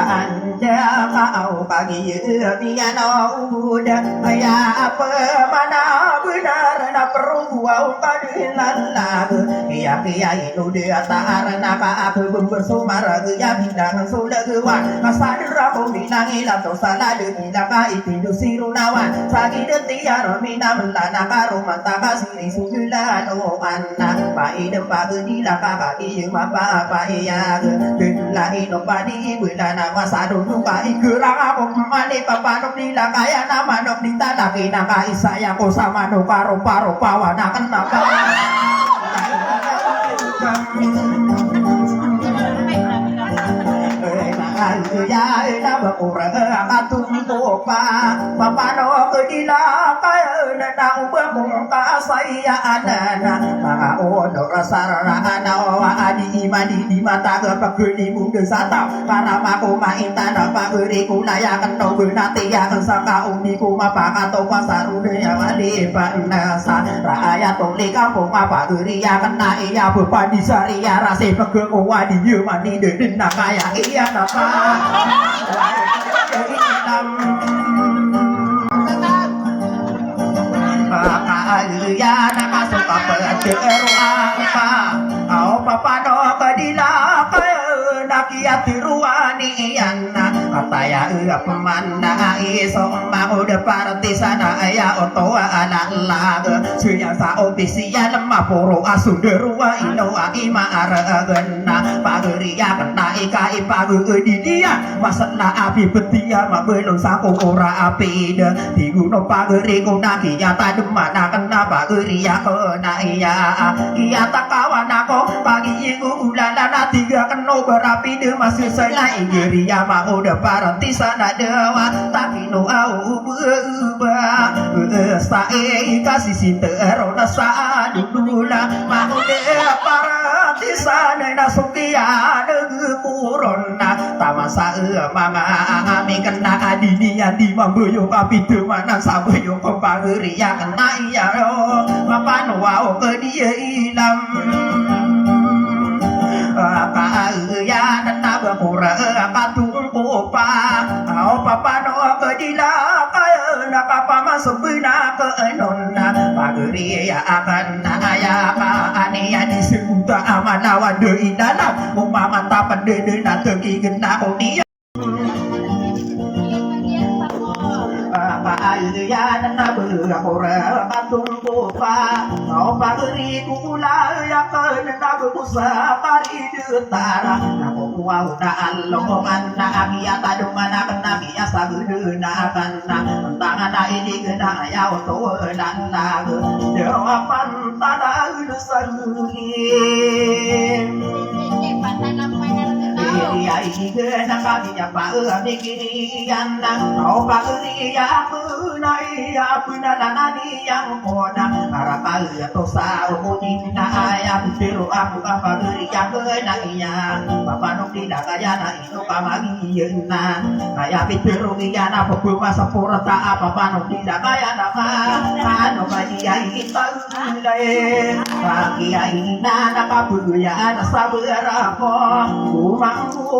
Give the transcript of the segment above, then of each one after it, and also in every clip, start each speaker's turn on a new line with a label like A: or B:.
A: anda kau pagi biano udah ya apa mana benar na perlu au kadilan lagu ya itu dia tarana ka aku bersumar ya bidang sudah gua kasadra ko binang ilato salade binaka itu sirunawan sagi detia romina melana karo mata kasiri sugulano anna paide pagdi la kakaki mapa apa ya lain opadi bulana masado nuka ikurang ako mani papanok nila kaya na manok ni talaki na kaisaya ko sa manok karo pawana kenapa ya na bakura katumpo pa papano kedila kaya na ubah saya anana mga ono rasarana wa adi imani di mata kepaguli muda sata para mako mainta na paguri kulayakan no benati ya saka uniku mapakato pasarude ya wali panasa rakyat toli kampung apa guri ya kena iya bepadi sari ya rase pegeng wadi yumani dedin nakaya iya napa ya nakasuka pejero apa au papano kadila kaya nakiati ruani yana kataya pemanda iso mau de parti sana ya oto ala lag suya sa ofisial mapuro asude ruwa ino ima aragena pagriya kena ikai pagu di dia masana api betia mabelon sako ora api de diguno pagri kunaki ya tademana kena pagriya kena iya takawan ako pagi iku ulala tiga keno berapi de masih saya inggeria mau de parti sana dewa tapi no au berubah sae kasih sintero nasa dudula mau de parti sana nasukia de kurona tamasa mama ami kena adinia di mamboyo api de mana saboyo pagriya kena iya ro papan wao ke dia ilam ya nana bakura katung popa au papa no kedila kaya nakapa masubina ke nonna pagri ya akan ya ka ania disebut amana wade indana umpama tapan de na teki gena dia ya nana bakura katung popa au pagri kula ya ke nana busa pari detara nako kuau na alloman na agiata dumana kena biasa guduna kanna tangan ini kena ya oto dan lagu jawaban tanah usahuri iya ini kena kami apa dikirian kau pagri ya punai ya punanani yang kona harapal ya tosa umuni na ayam biru aku apa ya kena iya papa nuk tidak kaya na itu kamagi na kaya biru iya na bebu masa purta apa panuk tidak kaya na anu kaya kita ulai bagi ina na kabu ya na sabara ko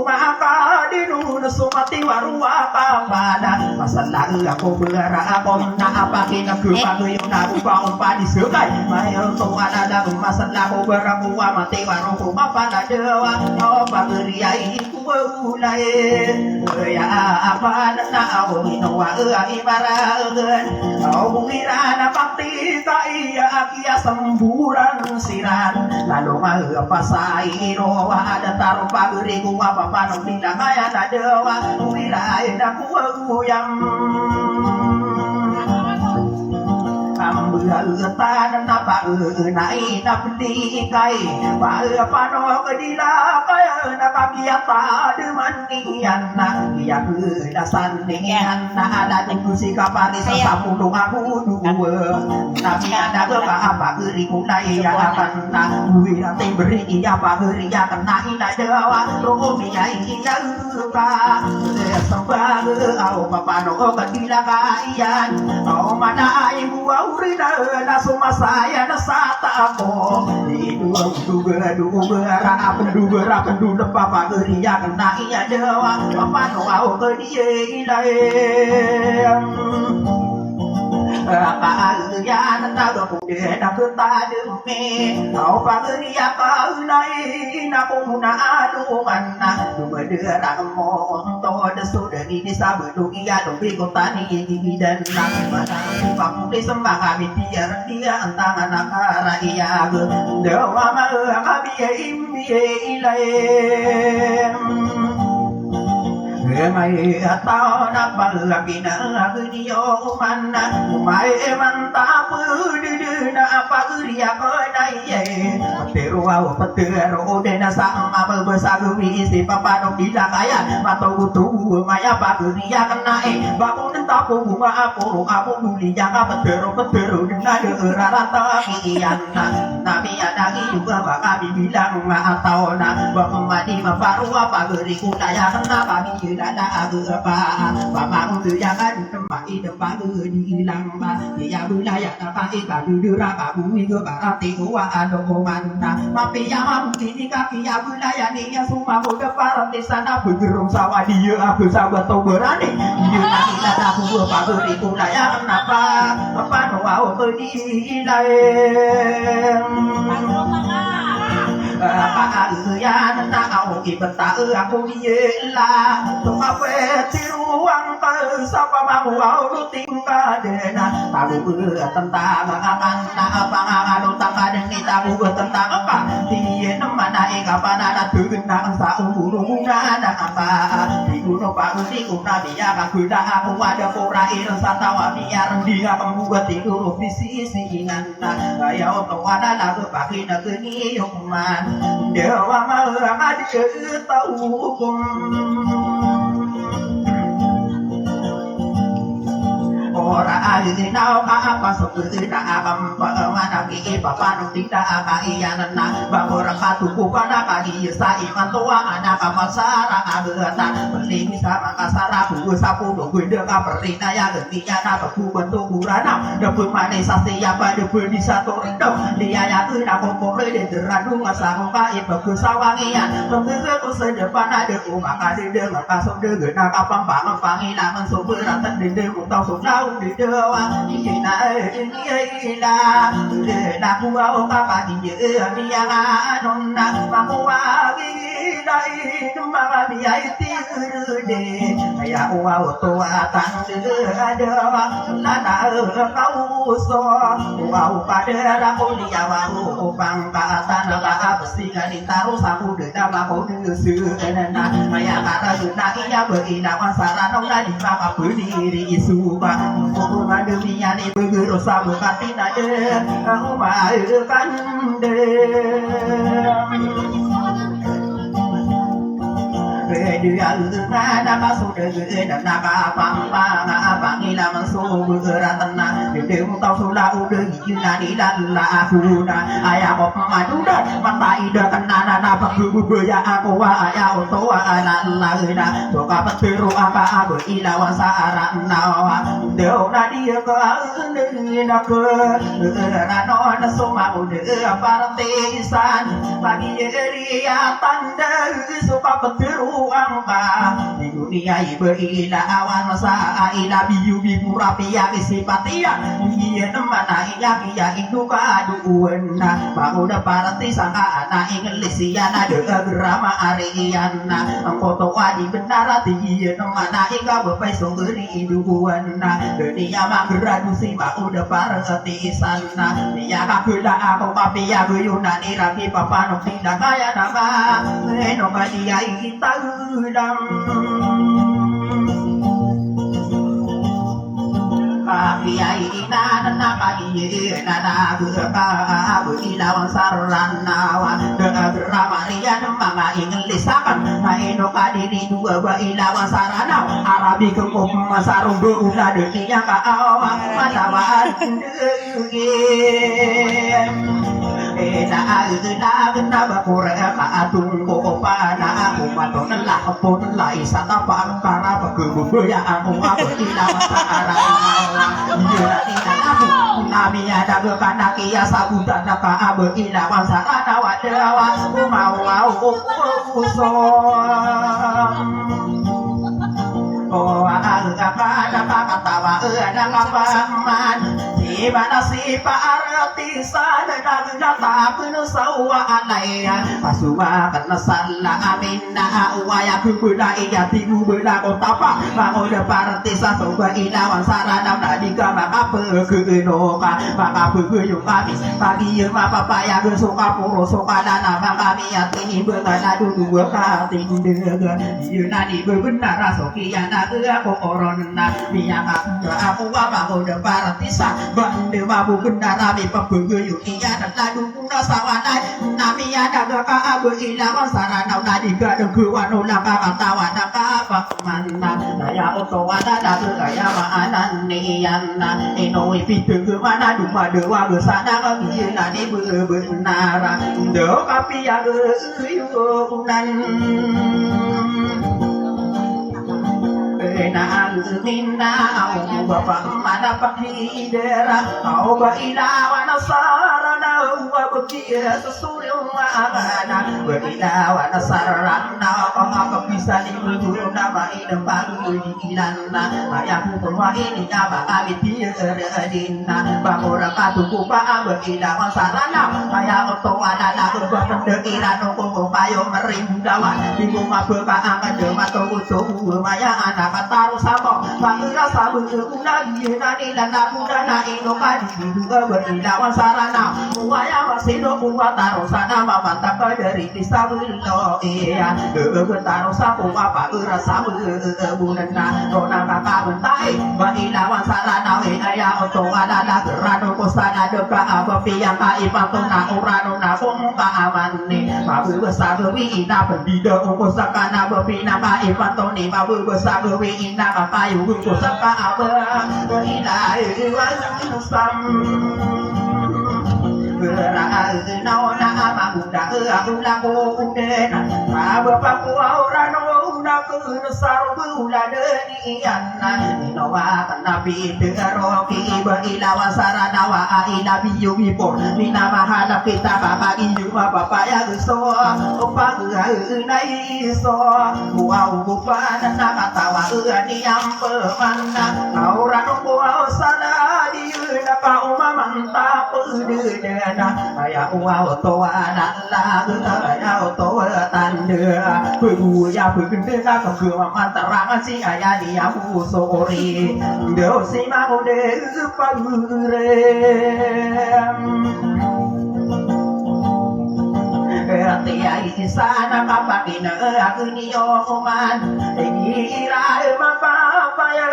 A: maka dinun sumati warua pada masalah aku berara aku na apa kina kupaguyo na upang disukai mayo tuan ada masalah aku beraku mati waru mapa dewa oh pagriya iku ulai ya apa na aku inowa ibaragen oh bungirana pakti kaya kia semburan siran lalu apa sairo ada taruh pagri ku apa panong tidak kaya dewa wilayah aku yang ambilatan apa nai napdi kai apa no kedila kaya nakakiata demanian na ya kedasan dengan ada diskusi kapari sapulung aku dua tapi ada apa keriku nai ya akan na duwi nanti beri apa keri ya kena ina dewa romi ya ina luka sembah au apa no kedila kaya mana ibu aurina na sumasaya na sata ako ibu duga pendu papa geria kena iya dewa papa no au ke dia ilai ya na do de na ta de me au pa geria pa nai na ko na adu manna du de ra mo to de su de ni sa bu du iya do bi ko ta ni dan na mana pa mu de sembah abi dia antang anak ara iya ge dewa ma abi im ilai mai tao na palagi na video mana mai mantap di na pagria ko dai petero de na sama besar isi papa no bila kaya matau butu maya pagria kena bangun tapu bunga aku duli jaga petero na de rata kian nabi ada juga baka bilang ma tao na bang mati maparu apa geriku daya kena kami ada aku apa mama untuk jangan tempat depan hilang ma ya budaya apa ikan dura kamu itu karate gua ada komanda tapi yang mungkin ini kaki ya budaya nih yang semua udah parah di sana bergerung sawah dia aku sahabat tau berani dia nanti ada aku apa beriku daya kenapa apa mau pergi lain apa ya na au ki beta aku diela tu apa tiruang ka sapa mau au tingka dena tabu tentang akan na apa ngalo tangka ni tabu tentang apa dia mana kapan ada tuna sa umuru ada apa di gunung pak di kuna dia aku dah aku ada korai rasa tawa biar dia membuat tidur visi singan ya untuk ada lagu pagi nak ni yoman dewa marah aja tahu orang ahli nau apa seperti tak akan mana ki papa nu tidak apa iya nana bahwa katuku pada kaki sai mantua anak apa sara agata beli bisa makasara ku sapu do gue de kaperina ya getinya na ku bentuk burana de manis sasi apa de di satu rindo dia ya tu nak kompor de deradu masa ka ibu ku sawangian mengge ku sedepan ada ku maka de maka so de gena kapang pangilan mensuberan de ku tau so di dewa ina ina na kuwa apa di dia nonna makuwa dai mama biya de ya uwa to atan de dewa na kau so uwa pada ko dia wa bang ka tan ka besi ni taru sapu de nama ko de su na ya kata na iya berina wasara nona di mama berdiri isu ba Kuma dunia ni bergerak sama katina de, aku maafkan de. Dia ada masuk dengan naga pang ila masuk bergerak tenang. Dia tahu sudah udah gila di dalam aku dah. Ayah kau madu dah, mata ida kena nana bergubur ya aku ayah untuk anak dah. Suka petiru apa aku ila wasara nawa. Dia dia ke aku rano semua udah partisan. Bagi dia tanda suka petiru di dunia ibeila awan masa ila biu bipura pia kisipatia iya mana iya iya itu kaduana bangun parati sangka anak inglisiana de grama ariana foto wadi benar iya mana ika bepai songgeri duana dunia magradusi udah parati sana dia kakula aku papia guyuna irapi papa no tidak kaya nama no kadia kita Kiai ina nana pagi nana buka ilawan saranawa dengan ramarian manga inglisakan naino kadiri dua ilawan sarana Arabi kengkum sarung dua dunia ka awang matawa na bakura ka atung ko pa na umato na lakapon lai sa tapang para pagkubuya ang ilaw sa araw yun na ako nami ada kanakiya sa buta na kaabo ilaw sa kanawa dawa umawaw oh ang nakakatawa ang kapaman di mana si paarati sa nagtatapon sa uwaalay pasuma kan sala amin na uwaya kubula iya tibula ko tapa bango de parati sa soba ilawan sarana na di ka makapukuno ka makapukuyo kami pagi mapapaya suka puro suka dana kami at ini berkana dulu ka tindegan yunani benar sokiana aku koron na miyaka aku bango de parati sa bande mabu kendara mi pabege iya dan ladu kuna sawana nami ada ka abu ilawan sarana na di ka de kuwano na ka tawa na ka manna daya oto ada da gaya maanan niyan na ino ipitu mana duma dewa besana ka na ni benar do kapi ya yunan na minna au bapa mana pakidera au ba ilawan sarana wa bakia susul maana wa ilawan sarana ka bisa diburu nama ina baru dikilanna ayaku semua ini nama kami tiadina bakora katuku pa ba ilawan sarana aya to ada lagu pendekiran ko kayo merindawan bingung apa ka de mato utuh maya anak taruh sama pangira sabu una yena ni lana muda na ino kadi juga berilawan sarana muaya masih do buat taruh sana mantap dari disabu lo iya taruh sabu apa ura sabu bunana rona kakak bentai berilawan sarana ya oto ada la gerano kosana deka apa piang kai patona urano na muka aman ni babu besar wi ina pendida kosakana bepina kai patoni babu besar wi ina kayu ku saka apa ina wasam berang naona ama muda aku laku udena bapak ku orano una ku saru bulan niana inowa nabi teroki berilawa sarana wa ila biyu bipo mina mahala kita bapak inju bapak ya so opa nai so wow bukan katawa ni yang pemana orano ku sana di napa mantap dena aya uwa to ana la aya to tande bu ya bu kende ka ke mantarang si aya dia bu sore do si ma de pagure ati ai sana kapakina aku ni oman ira mapa ya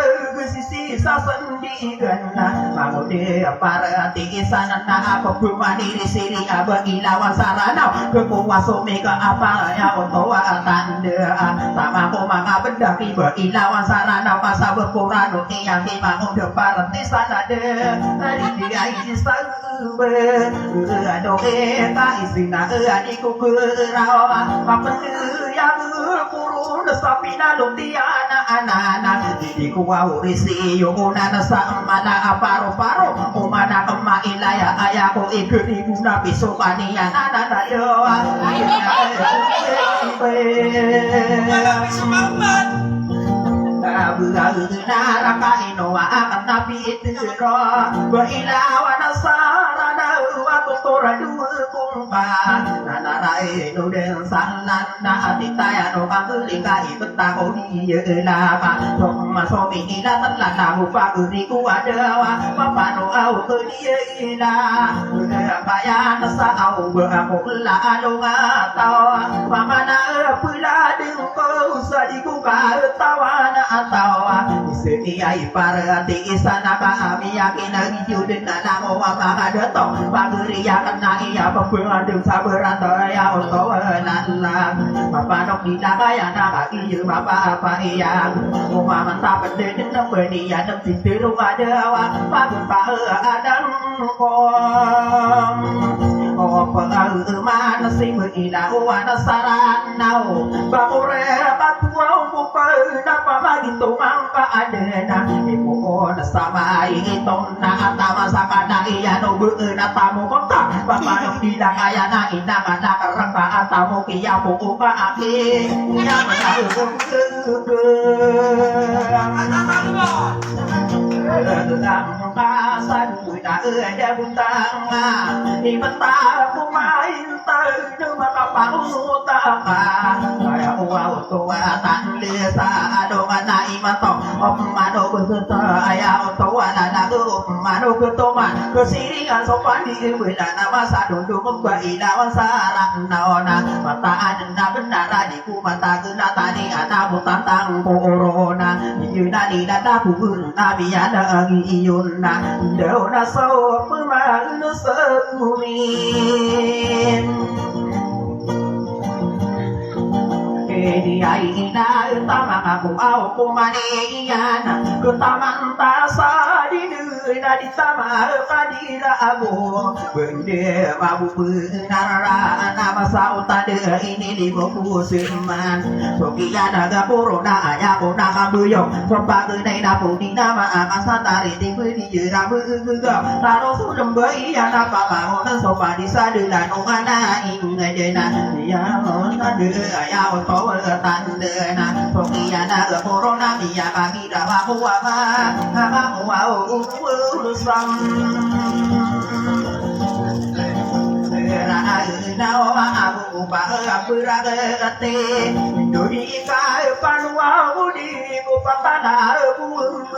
A: sisi sasendi gana mangode parati sana na apa bumani siri abagi lawan sarana kekuaso mega apa ya otoa tanda sama ko manga benda tiba ilawan sarana masa berkurang yang di mangode parati sana de dia ini sabe adoe ka isina ani kurau apa yang kurun sapina lumtiana anak di kuau risi yona sa mana paro umana kema ilaya ayako ikut ibu nabi sokania anak yo naraka inowa akan nabi itu roh ilawan sarana wa kotora dua kumpa nanarai no den salan na atitaya no kamulika ibeta ko diye laka thoma somi ila tanla rupa uriku adawa papano au ke dia ila kaya nasa au aku la alunga tawa pamana pula ding ko sadiku ka tawana atawa setia iparati isana ka ami yakin judin namo maka dato paguri ya kena iya pembanding sabaran ya untuk nala papa nok dinakaya nak iya papa apa iya rumah mantap den nembeni ya nem tiru ada wa pagi pa adang kom apa mana si ina wana saranau bakure batuau bukan apa begitu mangka adena ibu ona sama itona atama sakana iya no beuna tamu kota bapak yang tidak kaya na ina kana kerengka atamu kia buku ka aki yang mengaku kasan kita ada butang di mata kumain tahu maka paru tak saya uang tua tak desa adongan naik matok mano beserta ayah tua anak mano ketuman kesiringan sopan di bidana masa duduk membaik dawan sarang naona mata ada benar di ku mata kena tadi anak butang corona yuna di dada pun nabi ada iyuna dona so pemanu semumin dia ina utama aku au kumaniana kutaman tasa di dina di sama kadira aku bende babu benara nama sautade ini di buku seman sokia naga corona aya kona kabuyo sopa nei na puni nama amasa tari di beri jera buga taro sudem bai ana papa ona sopa di sadela no ana inga jena ya ona de aya to tandena sokiana corona dia bagi dawa kuama urusan nawa abu beragate duri kai panwa udi kupatana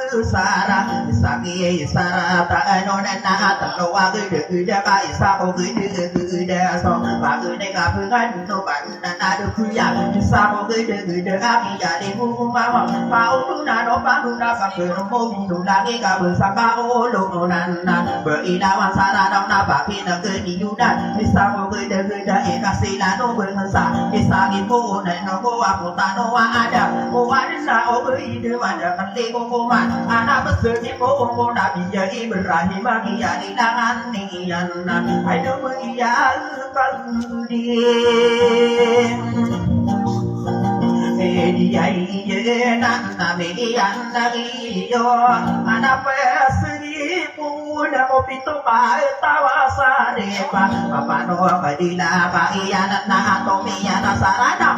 A: busara sagi sara ta nona na ta wa gede kai sa ko gede so ba gede ka pungan no ban na du ya sa ko gede aki ya de mu ma pa u na no pa nu na pa ke no mo mi nu la ke ka bu sa ka o lo no nan na be ina wa sara na na pa ki na ke ni yu na sa ko gede kasila no berhasa isagi ko na no ko aku tano ada ko ada o ide mana kali ko man ana besedi ko na biya Ibrahim bagi ya di tangan nian ayo iya kaludi dia iya na median dari yo ana pesri puna opito pa tawasa de pa papano kadila pa iya na atomiya na sarana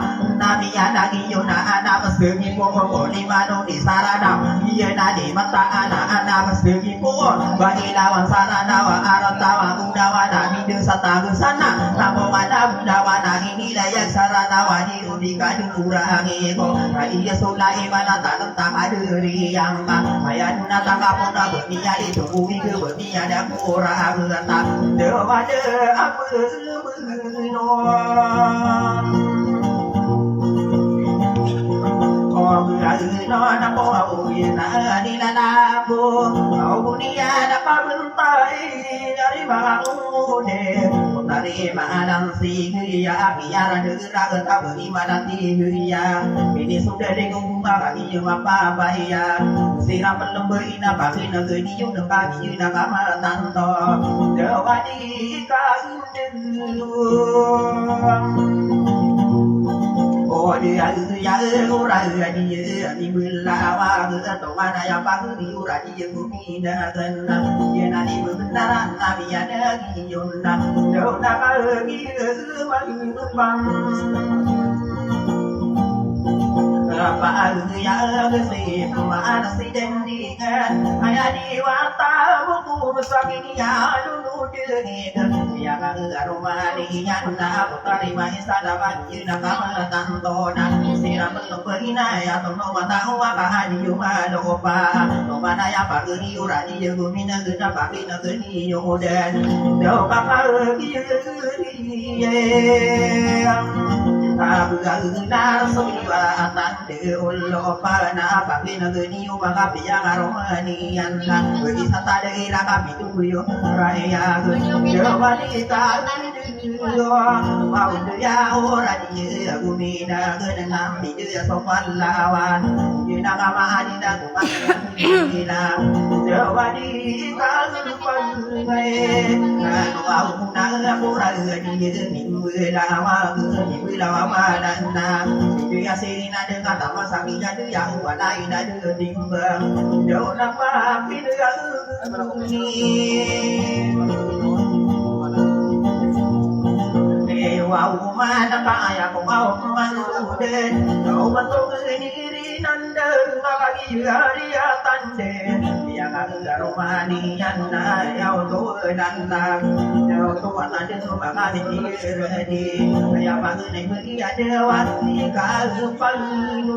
A: na biya na iyo na ana pesri po ni mano di sarana iya na di mata ana pesri po ba ilawan sarana wa aratawa udawa na di sata sana tamo ada udawa na ini layak sarana wa di udika kurang ko iya sulai mana tanam tamaduri yang maya nuna tangapuna berniya itu uwi ke berniya ada kurang berata dewa de apa no na po uwi na di na po au niya na pabentai dari bangude dari malam siya biar negara kita bagaimana tiya ini sudah dengung bagi apa bahaya sirap lembaina bagi negeri di ujung kaki nak kamar tanto dewadi kain oh dia ya ora dia di belawa to mana ya pagi di ora dia bumi dan dia nani benar nabi ada di yunda yunda lagi mari depan apa ya si mana si dendikan ayah di wata buku besakini ya dulu dengan ya rumah di nyanda putari mahisa dapat jina kamar tantona sirap lemperina ya tono mata waka di rumah dopa mana ya pagi urani jegumina gena pagi negeri yodan dopa pagi aku gak sebuah tanda ulo pana pagi negeri umaga piang aromanian bagi sata daerah kami tuyo raya wanita mau dia orang dia gumina genang dia sopan lawan dia nama adina gumina đi ta phân ngày ông na cô ra đi những người là mà đàn na đi asi na đưa ta mà sang đi đưa yang và đây đã đưa đi bờ đâu năm ba đi đưa wow mana kaya ko mau manude no bato ni nanda magagi hari atande yang agaro mani anna yau to nanda yau to anade no magani redi ya magane bagi ada wati kalpanu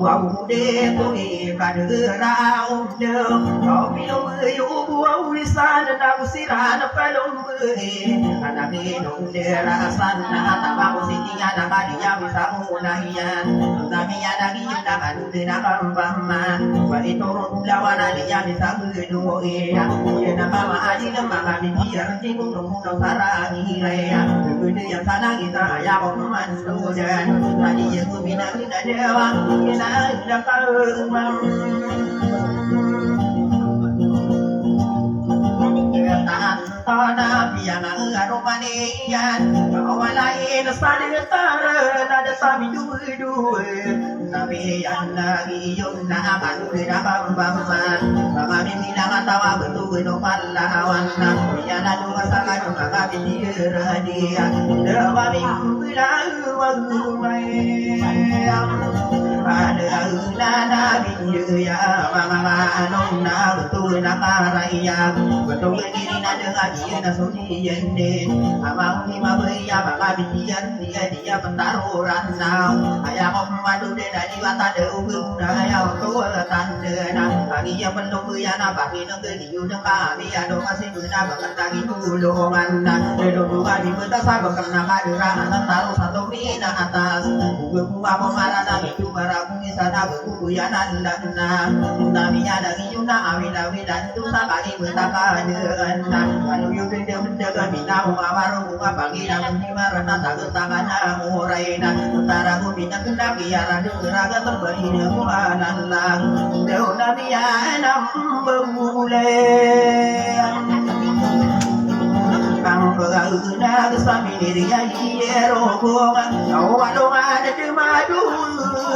A: ông đê tôi cả đưa ra ông nhớ có mi ông ơi ông xa nên nào xí ra nó phải lông mưa anh đã nghe nông đê ra san na ta bao xí đi nhà đã ba đi nhà vì sao hôm nay nhà ta mi nhà đã đi đã cả đưa đã băm băm mà vậy tôi cũng lao ra đi nhà vì sao người đuổi giờ na ba mà đi nó mà đi đi ra đi cũng không đâu xa ra như này người đi nhà xa na người ta ya bóng mình đâu ra ta đi giờ tôi bị nắng đi đã đeo như này đã có Tanah yang Romania, kau lain sadar nada sami dua nabi yang lagi yun na kanu na bamba mama mimi na tawa betul no pahlawan ya na dua sangat mama mimi radia dewa mimi lalu mai ada ulana binyu ya mama nong na betul na karaya betul ini na dengan dia na suni yende amang ni mabaya mama biyan dia pentaruran na ayah madu de na di wata de ugung na ayah tu tande na bagi ya pendung ya na bagi na ke diu na kami ado masih guna bakan tagi tulungan na de do bagi betasa bakan na kadura na taruh satu mina atas ugung apa marana itu baraku di sana buku ya nanda na nami ada yuna awida dan tu sabagi betaka de na kalau you benda menjaga bina baru bunga pagi dan dimana tak tangan murai na utara ku bina kena biar ada geraga terbagi muanan lang deu nabi anam bermulai Kang beraguna kesami diri ayero bunga kau walong ada cemadu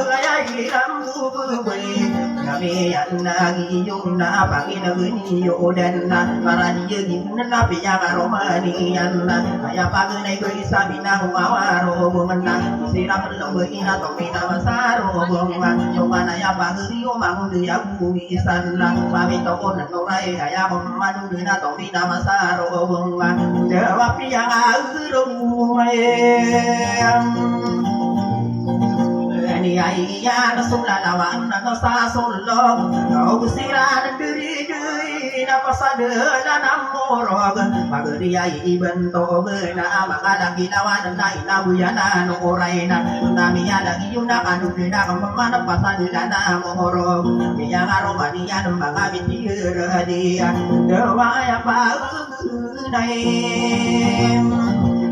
A: ayai lampu berbeli kami yang lagi yuna pagi negeri yodan para dia gimana nabi yang romanian ayah pagi naik bisa bina mawaro menang siram belum berina topina masaro bunga cuma ayah pagi rio mangu dia bumi sana kami toko norai ayah memadu bina topina masaro bunga dewa yang ni ayah nasulah lawan nasa solong kau bersirah diri na pasada na namorog pagri ay ibento na makada ginawa na inabuyana no oray na nami lagi yung nakanu na kamamana pasada na namorog yang aromania ng mga bitira dia dewa ya pa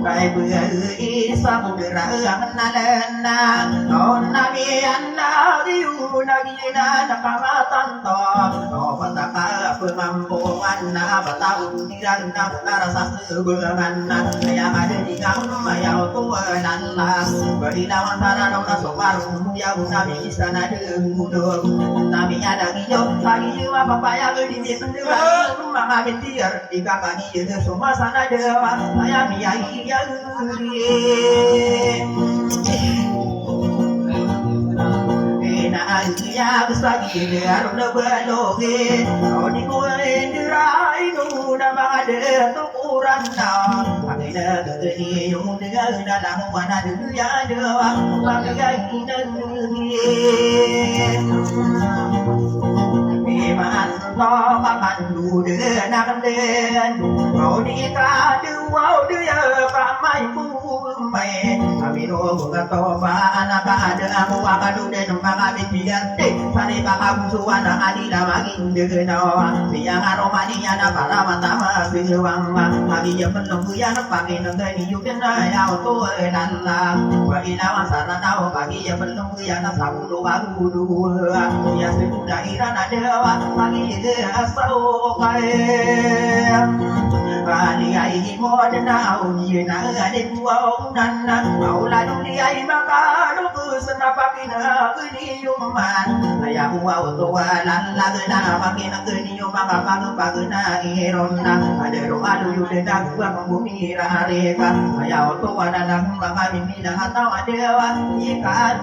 A: Kay beri sabung derang nalena non nabi anda diu nabi na nakamatan to no pataka pemampungan na batau diran na rasa sebengan na yang ada di kamu mayau tuanan lah beri lawan para dona sobaru ya nabi sana dengudur nabi ada hijau pagi jiwa papaya di pendera mama bintir di kakak ni semua sana dewa saya biai ya besagi biar udah baloge kau di kue dirai nu nama ada tukuran na agenda gede yung dengan dalam mana dulu ya doang pakai dan memang ต่อมากันดูเดือนนักเดินเอาดีกาดูเอาเดือปะไม่บูไม่อามิโนบุกโตฟ้านาคาเดือมัวกาดูเดินมาบิดเบียนติสาริปะกาบุสุวรรณอาดีลามากินเดือนเอาเสียงอารมณ์ดีนาปารามาตามาคือวังมาอาดีจะเป็นลมกุยานักปากินเดินอยู่กันได้เอาตัวนั่นละว่าอีนาวันสารนาปากิจะเป็นลมกุยานักสาวดูว่าดูya sudah irana dewa pagi dia sau kai ali ai modna au na ade buau nan au la dunia maka lu kusna pakina kini yuman aya buau to lan la na pakina kini yumaka pagna ironna ade ro alu yude da gua bumi rareka aya to na maka bimi na tawa dewa ikan